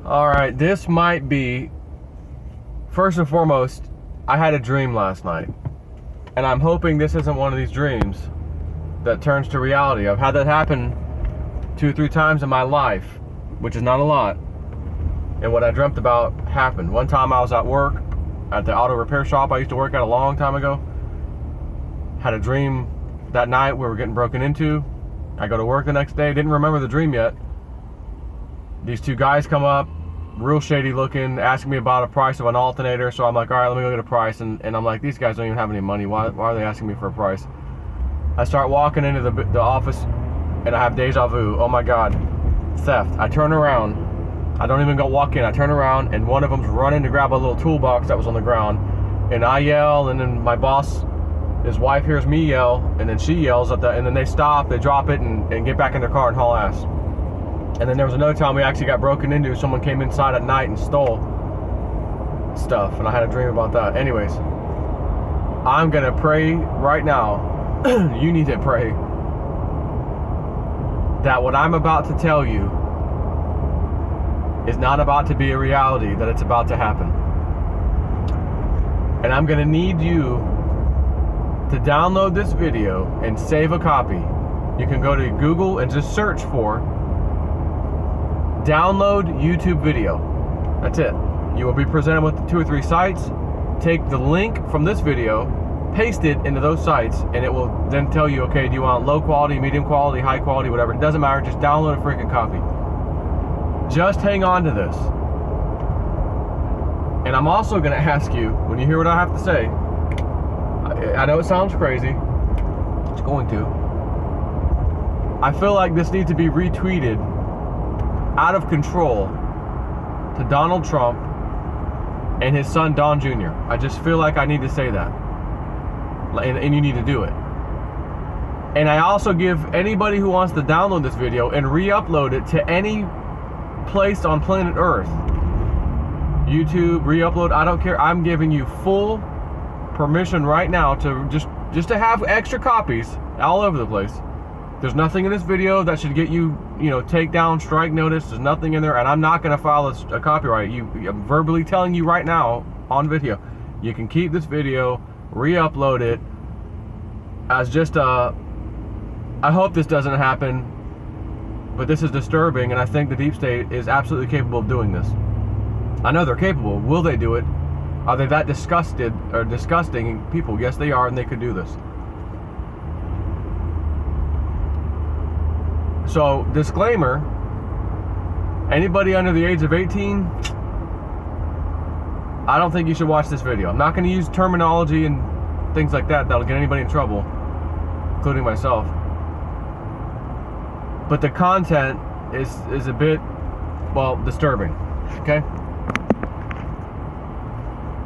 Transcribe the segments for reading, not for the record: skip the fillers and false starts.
Alright, this might be... First and foremost, I had a dream last night. And I'm hoping this isn't one of these dreams that turns to reality. I've had that happen 2 or 3 times in my life, which is not a lot. And what I dreamt about happened. One time I was at work at the auto repair shop I used to work at a long time ago. Had a dream that night we were getting broken into. I go to work the next day, didn't remember the dream yet. These 2 guys come up, real shady looking, asking me about a price of an alternator. So I'm like, all right, let me go get a price. And I'm like, these guys don't even have any money. Why are they asking me for a price? I start walking into the office and I have deja vu. Oh my God, theft. I turn around. I don't even go walk in. I turn around and one of them's running to grab a little toolbox that was on the ground. And I yell, and then my boss, his wife, hears me yell, and then she yells at and then they stop, they drop it and get back in their car and haul ass. And then there was another time we actually got broken into. Someone came inside at night and stole stuff, and I had a dream about that. Anyways, I'm gonna pray right now. You need to pray that what I'm about to tell you is not about to be a reality, that it's about to happen. And I'm gonna need you to download this video and save a copy. You can go to Google and just search for download YouTube video. That's it. You will be presented with 2 or 3 sites. Take the link from this video, paste it into those sites, and it will then tell you, okay, do you want low quality, medium quality, high quality, whatever. It doesn't matter, just download a freaking copy. Just hang on to this. And I'm also gonna ask you, when you hear what I have to say, I know it sounds crazy, it's going to. I feel like this needs to be retweeted out of control to Donald Trump and his son Don Jr. I just feel like I need to say that. And you need to do it. And I also give anybody who wants to download this video and re-upload it to any place on planet Earth, YouTube, re-upload, I don't care. I'm giving you full permission right now to just to have extra copies all over the place. There's nothing in this video that should get you, take down, strike notice. There's nothing in there, and I'm not going to file a copyright. I'm verbally telling you right now on video, you can keep this video, re-upload it as just a... I hope this doesn't happen, but this is disturbing, and I think the deep state is absolutely capable of doing this. I know they're capable. Will they do it? Are they that disgusted or disgusting people? Yes, they are, and they could do this. So, disclaimer, anybody under the age of 18, I don't think you should watch this video. I'm not going to use terminology and things like that that'll get anybody in trouble, including myself. But the content is a bit, well, disturbing, okay?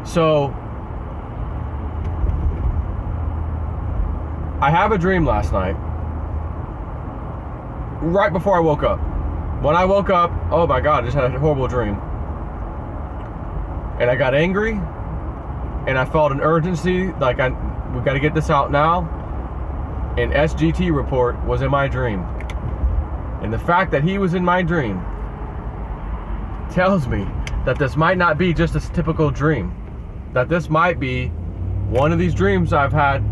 So, I have a dream last night, right before I woke up. When I woke up, oh my God, I just had a horrible dream. And I got angry, and I felt an urgency, like we got to get this out now. An SGT report was in my dream. And the fact that he was in my dream tells me that this might not be just a typical dream. That this might be one of these dreams I've had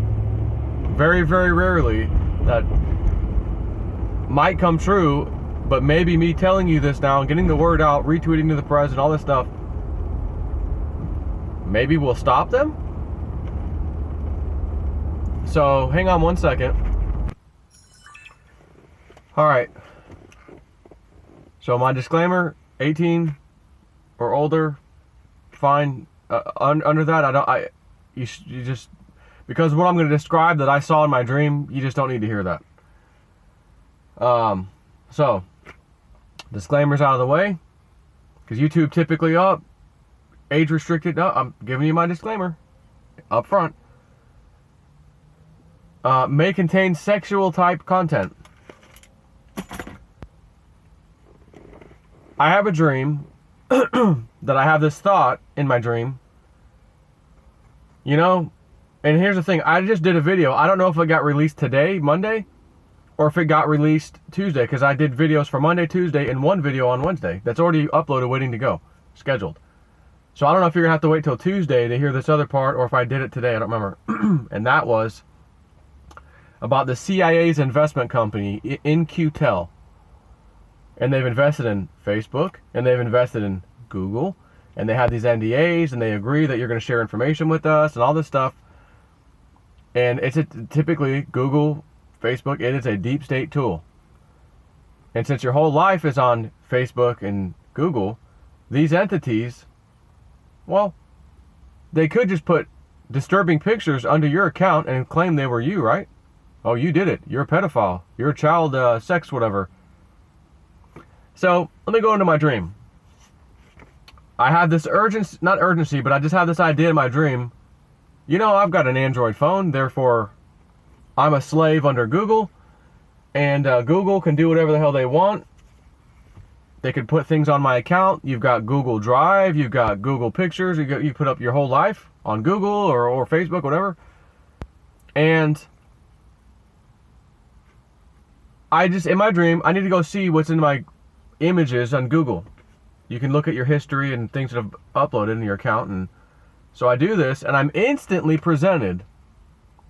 very, very rarely that might come true, but maybe me telling you this now and getting the word out, retweeting to the president, all this stuff, maybe we'll stop them. So hang on one second. All right. So my disclaimer: 18 or older, fine. Under that, you just, because what I'm going to describe that I saw in my dream, you just don't need to hear that. So, disclaimers out of the way, because YouTube typically age restricted. I'm giving you my disclaimer up front. May contain sexual type content. I have a dream that I have this thought in my dream. And here's the thing, I just did a video. I don't know if it got released today, Monday, or if it got released Tuesday, because I did videos for Monday, Tuesday, and one video on Wednesday that's already uploaded, waiting to go, scheduled. So I don't know if you're going to have to wait till Tuesday to hear this other part, or if I did it today, I don't remember. And that was about the CIA's investment company, In-Q-Tel. And they've invested in Facebook, and they've invested in Google, and they have these NDAs, and they agree that you're going to share information with us, and all this stuff. And it's typically Google, Facebook, it is a deep state tool. And since your whole life is on Facebook and Google, these entities, well, they could just put disturbing pictures under your account and claim they were you, right? Oh, you did it. You're a pedophile. You're a child sex whatever. So, let me go into my dream. I have this urgency, not urgency, but I just have this idea in my dream. You know, I've got an Android phone, therefore I'm a slave under Google, and Google can do whatever the hell they want. They could put things on my account. You've got Google Drive, you've got Google Pictures, you put up your whole life on Google or Facebook, whatever. And I just, in my dream, I need to go see what's in my images on Google. You can look at your history and things that have uploaded in your account. And so I do this, and I'm instantly presented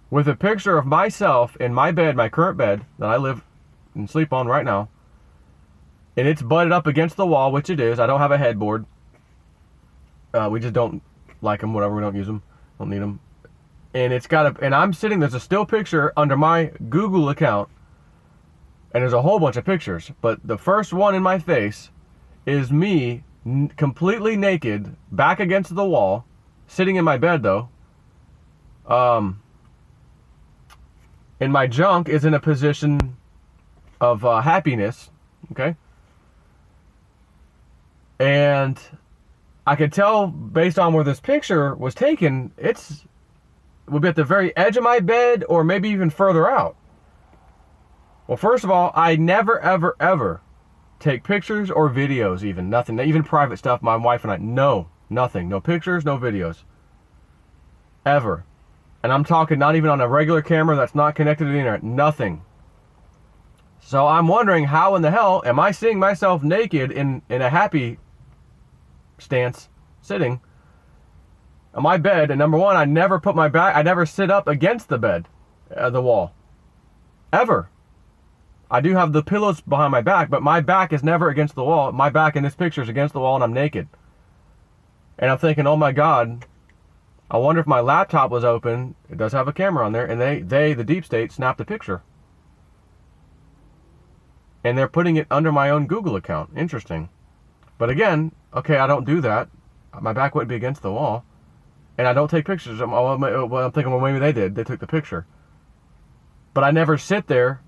with a picture of myself in my bed, my current bed that I live and sleep on right now. And it's butted up against the wall, which it is. I don't have a headboard. We just don't like them, whatever. We don't use them. Don't need them. And it's got and I'm sitting, there's a still picture under my Google account. And there's a whole bunch of pictures. But the first one in my face is me completely naked, back against the wall, sitting in my bed though. And my junk is in a position of happiness. Okay. And I could tell based on where this picture was taken, it would be at the very edge of my bed or maybe even further out. Well, first of all, I never, ever, ever take pictures or videos even. Nothing. Even private stuff, my wife and I. No. Nothing. No pictures, no videos. Ever. And I'm talking not even on a regular camera that's not connected to the internet. Nothing. So I'm wondering how in the hell am I seeing myself naked in a happy stance, sitting on my bed. And number one, I never put my back, I never sit up against the bed, the wall. Ever. I do have the pillows behind my back, but my back is never against the wall. My back in this picture is against the wall and I'm naked. And I'm thinking, oh my God, I wonder if my laptop was open. It does have a camera on there, and they the deep state, snapped the picture. And they're putting it under my own Google account. Interesting. But again, okay, I don't do that. My back wouldn't be against the wall. And I don't take pictures. I'm thinking, well, maybe they did. They took the picture. But I never sit there,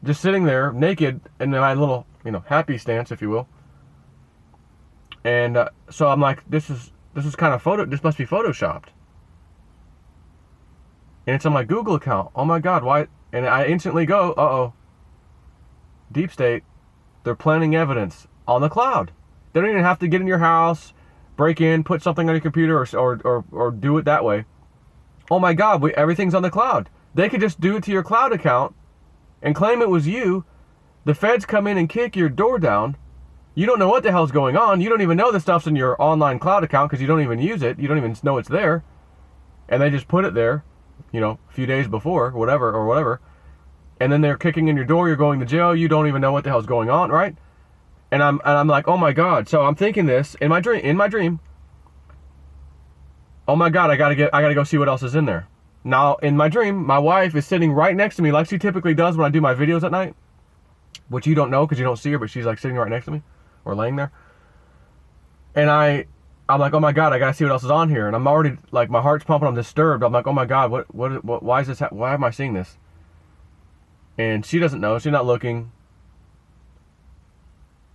just sitting there, naked, in my little, happy stance, if you will. And so I'm like, this is kind of this must be photoshopped. And it's on my Google account. Oh my God, why? And I instantly go, uh-oh. Deep state, they're planting evidence on the cloud. They don't even have to get in your house, break in, put something on your computer, or do it that way. Oh my God, everything's on the cloud. They could just do it to your cloud account and claim it was you. The feds come in and kick your door down. You don't know what the hell's going on. You don't even know the stuff's in your online cloud account because you don't even use it. You don't even know it's there. And they just put it there, a few days before, whatever. And then they're kicking in your door, you're going to jail, you don't even know what the hell's going on, right? And I'm like, oh my God. So I'm thinking this in my dream. Oh my God, I gotta go see what else is in there. Now, in my dream, my wife is sitting right next to me like she typically does when I do my videos at night. Which you don't know because you don't see her, but she's like sitting right next to me or laying there. And I'm like, oh my God, I gotta see what else is on here. And I'm already, like, my heart's pumping, I'm disturbed. I'm like, oh my God, what why is this, why am I seeing this? And she doesn't know, she's not looking.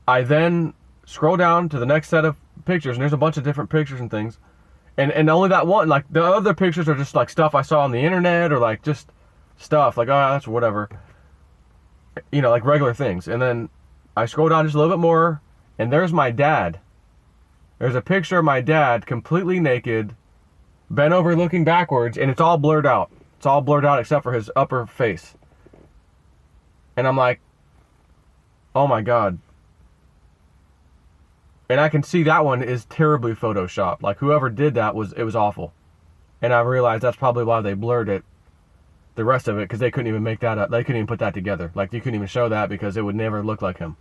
I then scroll down to the next set of pictures, and there's a bunch of different pictures and things. And only that one, like, the other pictures are just, like, stuff I saw on the internet, or, like, just stuff, like, oh, that's whatever. Like, regular things. And then I scroll down just a little bit more, and there's my dad. There's a picture of my dad, completely naked, bent over looking backwards, and it's all blurred out. It's all blurred out except for his upper face. And I'm like, oh my God. And I can see that one is terribly photoshopped. Like whoever did that it was awful. And I realized that's probably why they blurred it, the rest of it, because they couldn't even make that up. They couldn't even put that together. Like you couldn't even show that because it would never look like him.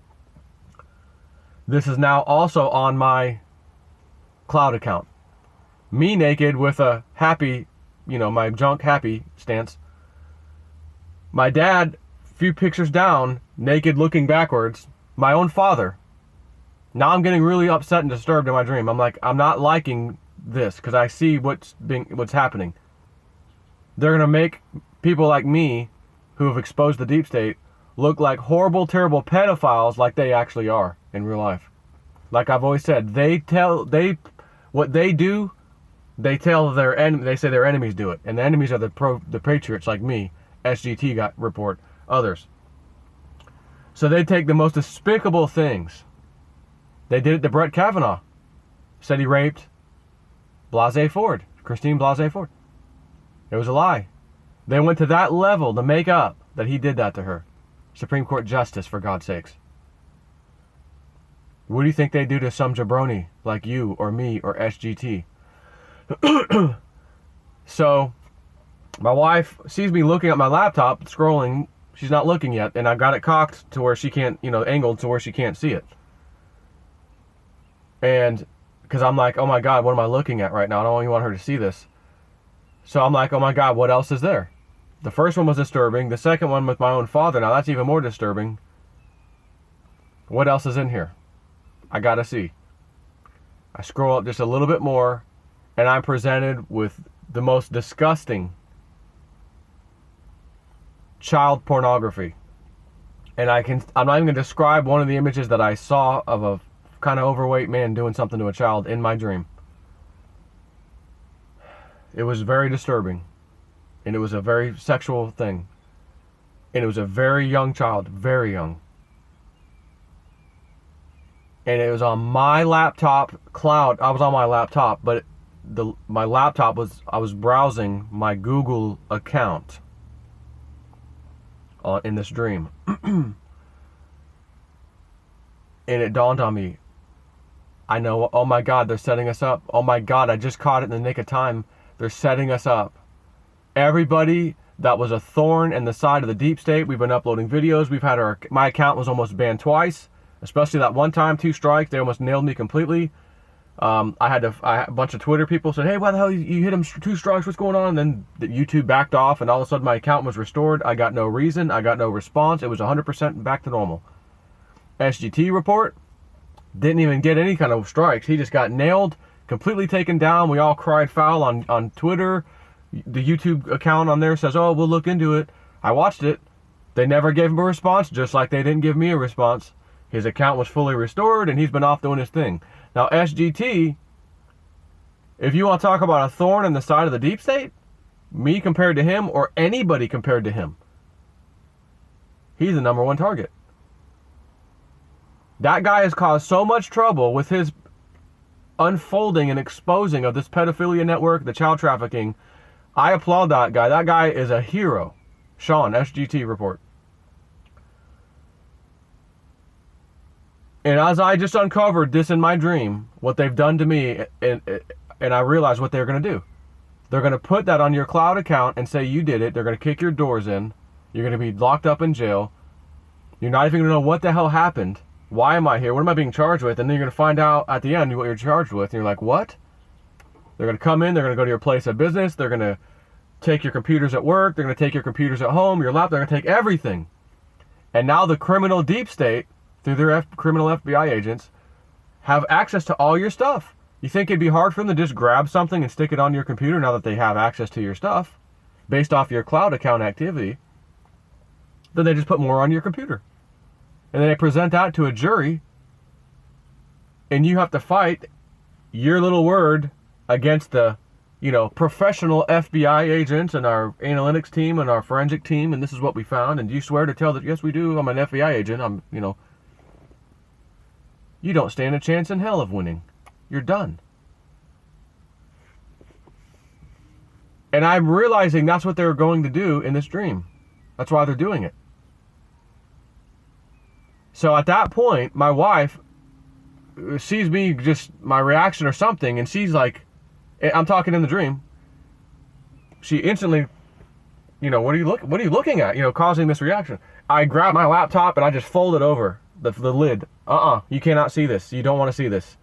This is now also on my cloud account. Me naked with a happy, my junk happy stance. My dad, few pictures down, naked looking backwards. My own father. Now I'm getting really upset and disturbed in my dream. I'm like, I'm not liking this because I see what's happening. They're going to make people like me who have exposed the deep state look like horrible, terrible pedophiles like they actually are in real life. Like I've always said, what they do, they say their enemies do it. And the enemies are the patriots like me, SGT got report, others. So they take the most despicable things. They did it to Brett Kavanaugh. Said he raped Christine Blasey Ford. It was a lie. They went to that level to make up that he did that to her. Supreme Court Justice, for God's sakes. What do you think they do to some jabroni like you or me or SGT? So, my wife sees me looking at my laptop, scrolling. She's not looking yet, and I got it cocked to where she can't, angled to where she can't see it. And because I'm like, oh my God, what am I looking at right now? I don't even want her to see this. So I'm like, oh my God, what else is there? The first one was disturbing. The second one with my own father. Now that's even more disturbing. What else is in here? I gotta see. I scroll up just a little bit more, and I'm presented with the most disgusting child pornography. And I'm not even gonna describe one of the images that I saw of a kind of overweight man doing something to a child in my dream. It was very disturbing. And it was a very sexual thing. And it was a very young child, very young. And it was on my laptop cloud. I was on my laptop, but my laptop I was browsing my Google account in this dream. And it dawned on me, I know, oh my God, they're setting us up. Oh my God, I just caught it in the nick of time. They're setting us up. Everybody that was a thorn in the side of the deep state, we've been uploading videos. We've had my account was almost banned twice, especially that one time, 2 strikes. They almost nailed me completely. I had a bunch of Twitter people said, hey, why the hell you hit him 2 strikes? What's going on? And then YouTube backed off, and all of a sudden my account was restored. I got no reason. I got no response. It was 100% back to normal. SGT report. Didn't even get any kind of strikes. He just got nailed, completely taken down. We all cried foul on Twitter. The YouTube account on there says, oh, we'll look into it. I watched it. They never gave him a response, just like they didn't give me a response. His account was fully restored, and he's been off doing his thing. Now, SGT, if you want to talk about a thorn in the side of the deep state, me compared to him, or anybody compared to him, he's the #1 target. That guy has caused so much trouble with his unfolding and exposing of this pedophilia network, the child trafficking. I applaud that guy. That guy is a hero. Sean, SGT report. And as I just uncovered this in my dream, what they've done to me, and I realized what they're going to do. They're going to put that on your cloud account and say you did it. They're going to kick your doors in. You're going to be locked up in jail. You're not even going to know what the hell happened. Why am I here? What am I being charged with? And then you're going to find out at the end what you're charged with. And you're like, what? They're going to come in. They're going to go to your place of business. They're going to take your computers at work. They're going to take your computers at home, your laptop. They're going to take everything. And now the criminal deep state, through their criminal FBI agents, have access to all your stuff. You think it'd be hard for them to just grab something and stick it on your computer now that they have access to your stuff based off your cloud account activity? Then they just put more on your computer. And then they present that to a jury, and you have to fight your little word against the, professional FBI agents and our analytics team and our forensic team, and this is what we found, and you swear to tell that, yes, we do, I'm an FBI agent, you don't stand a chance in hell of winning. You're done. And I'm realizing that's what they're going to do in this dream. That's why they're doing it. So at that point, my wife sees me, just my reaction or something, and she's like, I'm talking in the dream. She instantly, what are you looking at? Causing this reaction. I grab my laptop and I just fold it over the lid. You cannot see this. You don't want to see this,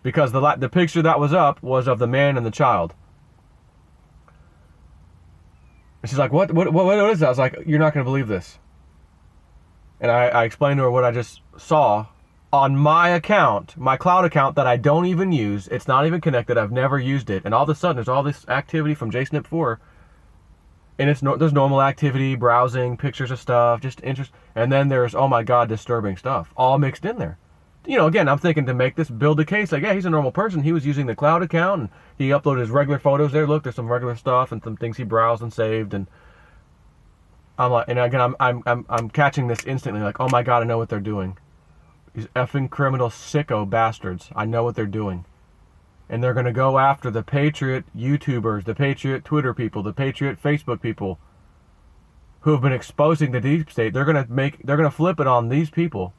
because the picture that was up was of the man and the child. And she's like, what is that? I was like, you're not going to believe this. And I explained to her what I just saw on my account, my cloud account that I don't even use. It's not even connected. I've never used it. And all of a sudden, there's all this activity from JSNP4. And there's normal activity, browsing, pictures of stuff, just interest. And then there's, oh my God, disturbing stuff, all mixed in there. Again, I'm thinking to build a case, like, yeah, he's a normal person. He was using the cloud account, and he uploaded his regular photos there. Look, there's some regular stuff and some things he browsed and saved. And I'm like, and again, I'm catching this instantly, like, oh my God, I know what they're doing. These effing criminal sicko bastards. I know what they're doing. And they're going to go after the Patriot YouTubers, the Patriot Twitter people, the Patriot Facebook people who have been exposing the deep state. They're going to flip it on these people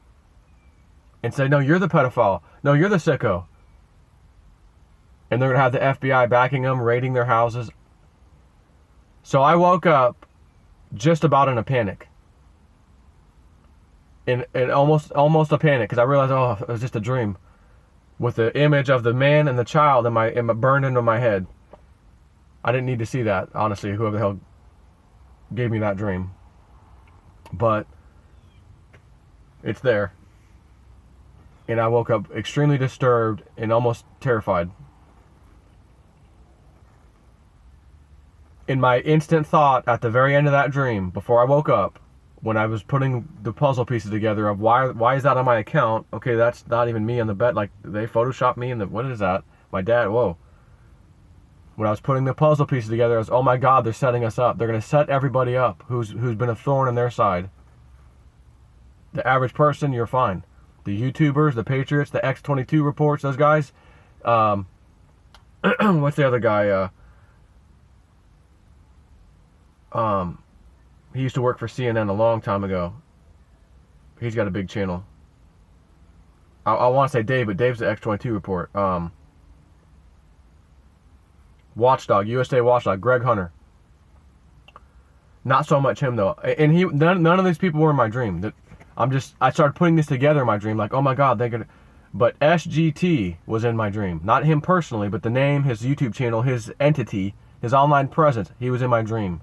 and say, no, you're the pedophile. No, you're the sicko. And they're going to have the FBI backing them, raiding their houses. So I woke up just about in a panic. In almost a panic, because I realized, oh, it was just a dream, with the image of the man and the child in my burned into my head. I didn't need to see that, honestly. Whoever the hell gave me that dream, but it's there. And I woke up extremely disturbed and almost terrified. In my instant thought at the very end of that dream, before I woke up, when I was putting the puzzle pieces together of why is that on my account? Okay, that's not even me on the bed. Like, they photoshopped me in the, what is that? My dad, whoa. When I was putting the puzzle pieces together, I was, oh my God, they're setting us up. They're going to set everybody up who's been a thorn in their side. The average person, you're fine. The YouTubers, the Patriots, the X22 reports, those guys. What's the other guy? He used to work for CNN a long time ago. He's got a big channel. I want to say Dave, but Dave's the X22 report. Watchdog, USA Watchdog, Greg Hunter. Not so much him though. And none of these people were in my dream. I started putting this together in my dream, like, oh my God, but SGT was in my dream. Not him personally, but the name, his YouTube channel, his entity, his online presence, he was in my dream.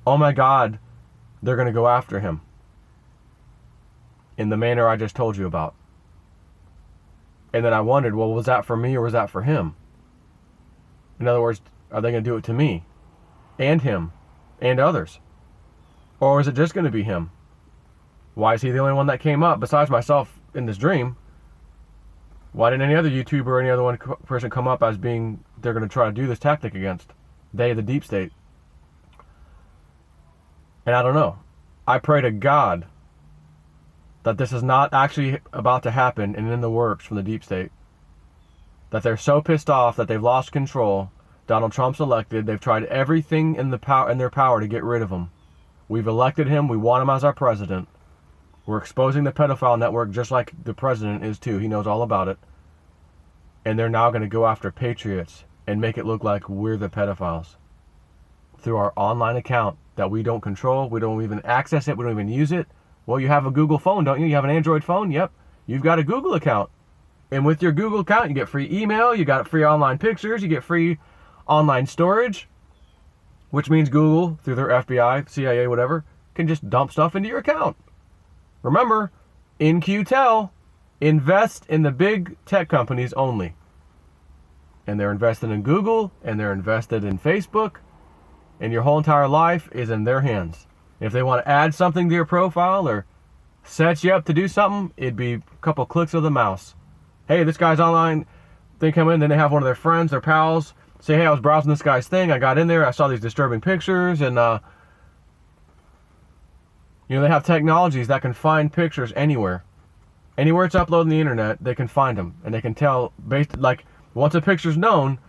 Oh my God, they're going to go after him in the manner I just told you about. And then I wondered, well, was that for me or was that for him? In other words, are they going to do it to me and him and others? Or is it just going to be him? Why is he the only one that came up besides myself in this dream? Why didn't any other YouTuber or any other person come up as being they're going to try to do this tactic against? They, the deep state. And I don't know. I pray to God that this is not actually about to happen and in the works from the deep state. That they're so pissed off that they've lost control. Donald Trump's elected. They've tried everything in their power to get rid of him. We've elected him. We want him as our president. We're exposing the pedophile network just like the president is too. He knows all about it. And they're now going to go after patriots and make it look like we're the pedophiles through our online account that we don't control. We don't even access it. We don't even use it. Well, you have a Google phone, don't you? You have an Android phone? Yep. You've got a Google account. And with your Google account, you get free email, you got free online pictures, you get free online storage, which means Google, through their FBI, CIA, whatever, can just dump stuff into your account. Remember, in QTEL, invest in the big tech companies only. And they're invested in Google, and they're invested in Facebook, and your whole entire life is in their hands. If they want to add something to your profile or set you up to do something, it'd be a couple clicks of the mouse. Hey, this guy's online. They come in, then they have one of their friends, their pals, say, hey, I was browsing this guy's thing. I got in there. I saw these disturbing pictures. And, they have technologies that can find pictures anywhere. Anywhere it's uploaded on the internet, they can find them. And they can tell, once a picture's known,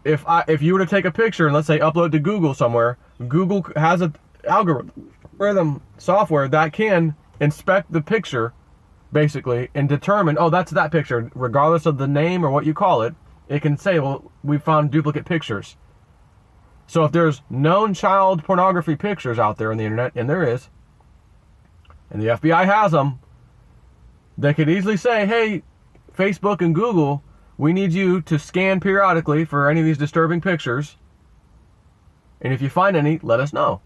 if you were to take a picture and let's say upload to Google somewhere, Google has an algorithm software that can inspect the picture, basically, and determine, oh, that's that picture, regardless of the name or what you call it. It can say, well, we found duplicate pictures. So if there's known child pornography pictures out there on the internet, and there is, and the FBI has them, they could easily say, hey, Facebook and Google, we need you to scan periodically for any of these disturbing pictures. And if you find any, let us know.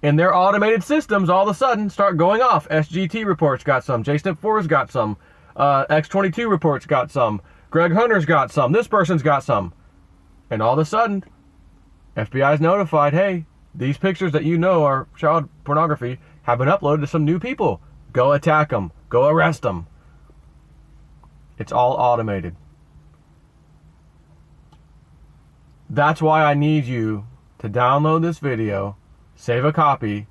And their automated systems all of a sudden start going off. SGT reports got some. JSTIP4's got some. X22 reports got some. Greg Hunter's got some. This person's got some. And all of a sudden, FBI's notified, hey, these pictures that you know are child pornography have been uploaded to some new people. Go attack them. Go arrest them. It's all automated. That's why I need you to download this video, save a copy,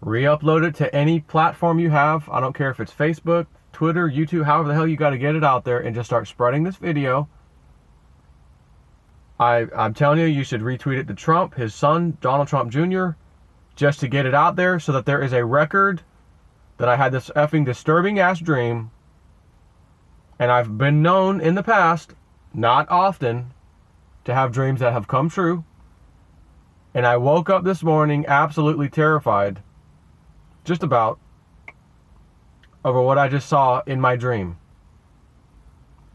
re-upload it to any platform you have. I don't care if it's Facebook, Twitter, YouTube, however the hell you got to get it out there, and just start spreading this video. I'm telling you, you should retweet it to Trump, his son, Donald Trump Jr., just to get it out there so that there is a record that I had this effing disturbing ass dream. And I've been known in the past, not often, to have dreams that have come true. And I woke up this morning absolutely terrified, just about, over what I just saw in my dream.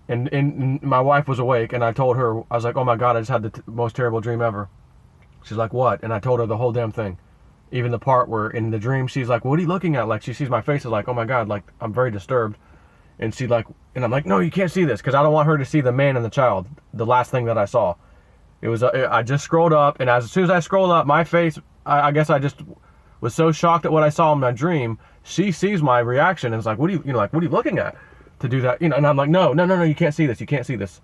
And my wife was awake, and I told her, I was like, oh my God, I just had the most terrible dream ever. She's like, what? And I told her the whole damn thing. Even the part where in the dream, she's like, what are you looking at? Like, she sees my face, is like, oh my God, like, I'm very disturbed. And she like, and I'm like, no, you can't see this, because I don't want her to see the man and the child, the last thing that I saw. It was, I just scrolled up, and as soon as I scrolled up, my face, I guess I just was so shocked at what I saw in my dream. She sees my reaction and is like, what are you, like, what are you looking at to do that? And I'm like, no, you can't see this. You can't see this.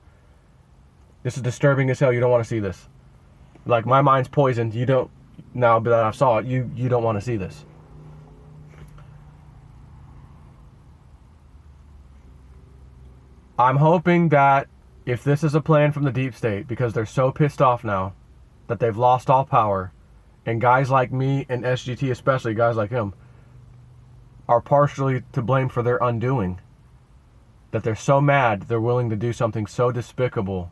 This is disturbing as hell. You don't want to see this. Like, my mind's poisoned. You don't, now that I saw it, you don't want to see this. I'm hoping that if this is a plan from the deep state, because they're so pissed off now that they've lost all power, and guys like me and SGT, especially guys like him, are partially to blame for their undoing, that they're so mad they're willing to do something so despicable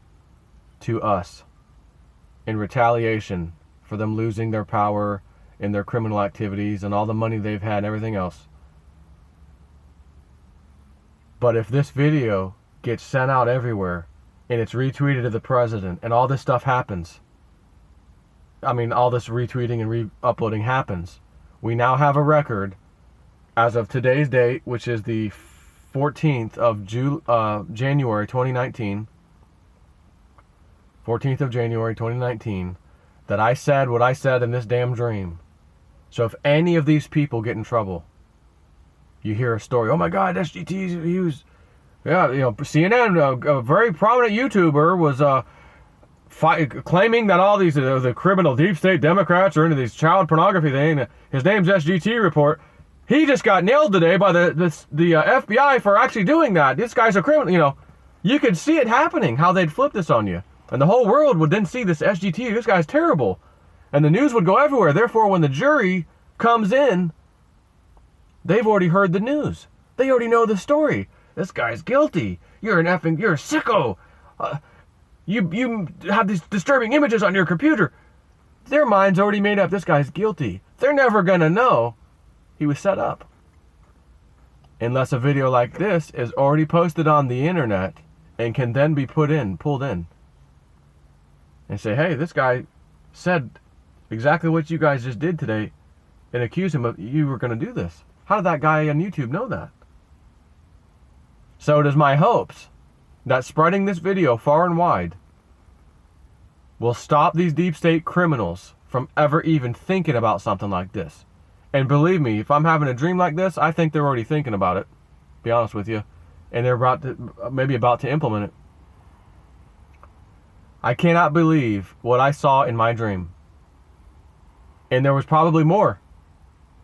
to us in retaliation for them losing their power in their criminal activities and all the money they've had and everything else. But if this video gets sent out everywhere and it's retweeted to the president and all this stuff happens, I mean, all this retweeting and re-uploading happens, we now have a record as of today's date, which is the 14th of January 2019, 14th of January 2019, that I said what I said in this damn dream. So if any of these people get in trouble, you hear a story, oh my God, SGT, he was, yeah, you know, CNN, a very prominent YouTuber was claiming that all these, the criminal deep state Democrats are into these child pornography thing. His name's SGT report. He just got nailed today by the FBI for actually doing that. This guy's a criminal, you know. You could see it happening, how they'd flip this on you. And the whole world would then see this SGT, this guy's terrible. And the news would go everywhere. Therefore, when the jury comes in, they've already heard the news. They already know the story. This guy's guilty. You're a sicko. You have these disturbing images on your computer. Their mind's already made up. This guy's guilty. They're never gonna know he was set up. Unless a video like this is already posted on the internet and can then be pulled in. And say, hey, this guy said exactly what you guys just did today and accuse him of you were going to do this. How did that guy on YouTube know that? So it is my hopes that spreading this video far and wide will stop these deep state criminals from ever even thinking about something like this. And believe me, if I'm having a dream like this, I think they're already thinking about it, be honest with you, and they're maybe about to implement it. I cannot believe what I saw in my dream. And there was probably more.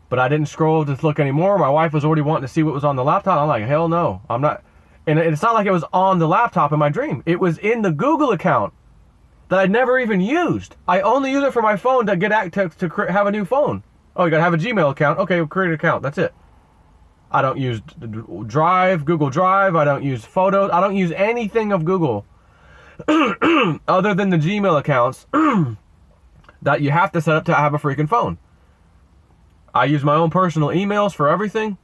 But I didn't scroll to look anymore. My wife was already wanting to see what was on the laptop. I'm like, hell no. I'm not. And it's not like it was on the laptop in my dream. It was in the Google account that I'd never even used. I only use it for my phone to get to have a new phone. Oh, you gotta have a Gmail account. Okay, we'll create an account. That's it. I don't use Drive, Google Drive. I don't use Photos. I don't use anything of Google other than the Gmail accounts that you have to set up to have a freaking phone. I use my own personal emails for everything.